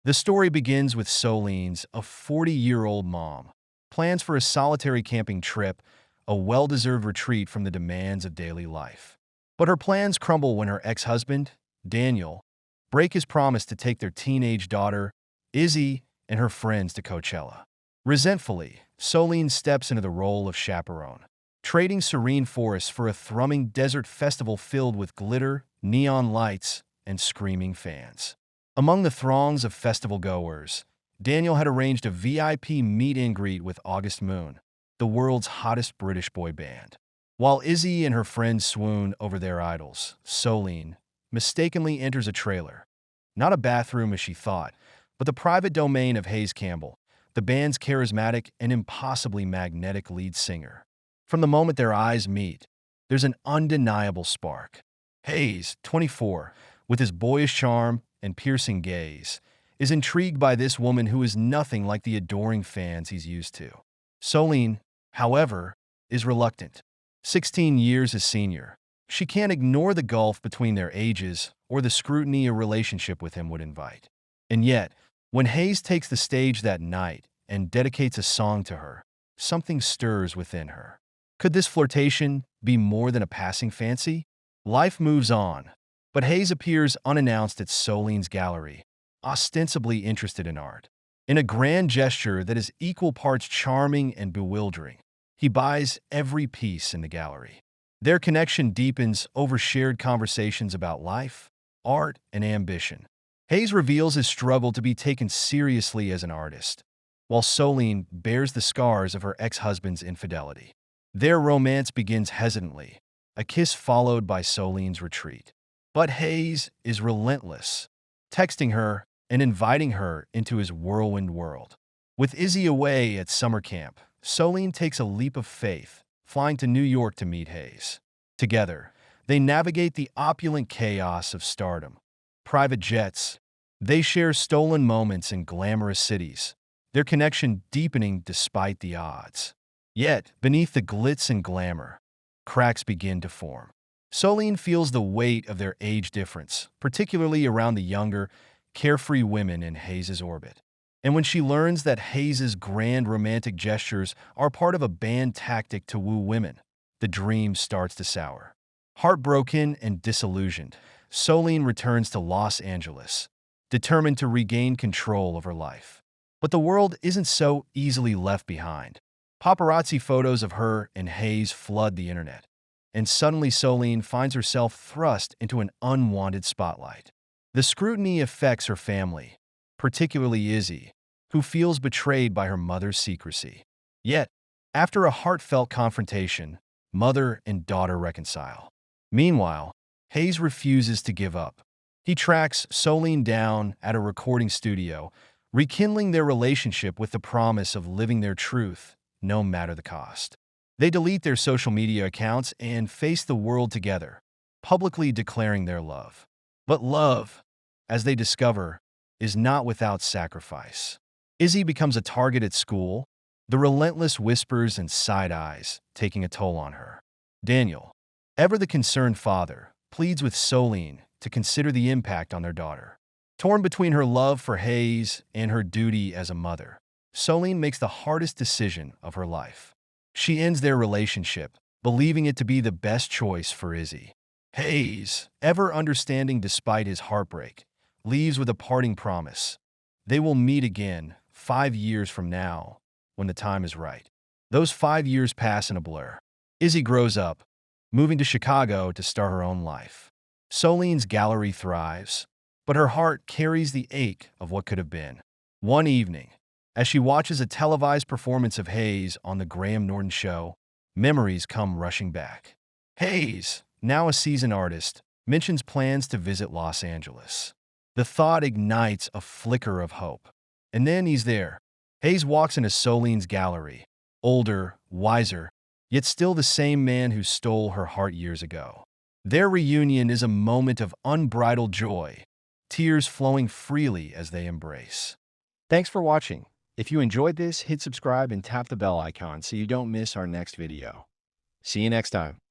The story begins with Solene's, a 40-year-old mom, plans for a solitary camping trip, a well-deserved retreat from the demands of daily life. But her plans crumble when her ex-husband, Daniel, break his promise to take their teenage daughter, Izzy, and her friends to Coachella. Resentfully, Solène steps into the role of chaperone, trading serene forests for a thrumming desert festival filled with glitter, neon lights, and screaming fans. Among the throngs of festival-goers, Daniel had arranged a VIP meet-and-greet with August Moon, the world's hottest British boy band. While Izzy and her friends swoon over their idols, Solène mistakenly enters a trailer. Not a bathroom as she thought, but the private domain of Hayes Campbell, the band's charismatic and impossibly magnetic lead singer. From the moment their eyes meet, there's an undeniable spark. Hayes, 24, with his boyish charm and piercing gaze, is intrigued by this woman who is nothing like the adoring fans he's used to. Solène, however, is reluctant. 16 years his senior, she can't ignore the gulf between their ages or the scrutiny a relationship with him would invite. And yet, when Hayes takes the stage that night and dedicates a song to her, something stirs within her. Could this flirtation be more than a passing fancy? Life moves on, but Hayes appears unannounced at Solène's gallery, ostensibly interested in art. In a grand gesture that is equal parts charming and bewildering, he buys every piece in the gallery. Their connection deepens over shared conversations about life, art, and ambition. Hayes reveals his struggle to be taken seriously as an artist, while Solène bears the scars of her ex-husband's infidelity. Their romance begins hesitantly, a kiss followed by Solène's retreat. But Hayes is relentless, texting her and inviting her into his whirlwind world. With Izzy away at summer camp, Solène takes a leap of faith, flying to New York to meet Hayes. Together, they navigate the opulent chaos of stardom. Private jets, they share stolen moments in glamorous cities, their connection deepening despite the odds. Yet, beneath the glitz and glamour, cracks begin to form. Solène feels the weight of their age difference, particularly around the younger, carefree women in Hayes' orbit. And when she learns that Hayes' grand romantic gestures are part of a band tactic to woo women, the dream starts to sour. Heartbroken and disillusioned, Solène returns to Los Angeles, determined to regain control of her life. But the world isn't so easily left behind. Paparazzi photos of her and Hayes flood the internet, and suddenly Solène finds herself thrust into an unwanted spotlight. The scrutiny affects her family, particularly Izzy, who feels betrayed by her mother's secrecy. Yet, after a heartfelt confrontation, mother and daughter reconcile. Meanwhile, Hayes refuses to give up. He tracks Solène down at a recording studio, rekindling their relationship with the promise of living their truth, no matter the cost. They delete their social media accounts and face the world together, publicly declaring their love. But love, as they discover, is not without sacrifice. Izzy becomes a target at school, the relentless whispers and side eyes taking a toll on her. Daniel, ever the concerned father, pleads with Solène to consider the impact on their daughter. Torn between her love for Hayes and her duty as a mother, Solène makes the hardest decision of her life. She ends their relationship, believing it to be the best choice for Izzy. Hayes, ever understanding despite his heartbreak, leaves with a parting promise. They will meet again 5 years from now, when the time is right. Those 5 years pass in a blur. Izzy grows up, moving to Chicago to start her own life. Solène's gallery thrives, but her heart carries the ache of what could have been. One evening, as she watches a televised performance of Hayes on The Graham Norton Show, memories come rushing back. Hayes, now a seasoned artist, mentions plans to visit Los Angeles. The thought ignites a flicker of hope. And then he's there. Hayes walks into Solène's gallery, older, wiser, yet still the same man who stole her heart years ago. Their reunion is a moment of unbridled joy, tears flowing freely as they embrace. Thanks for watching. If you enjoyed this, hit subscribe and tap the bell icon so you don't miss our next video. See you next time.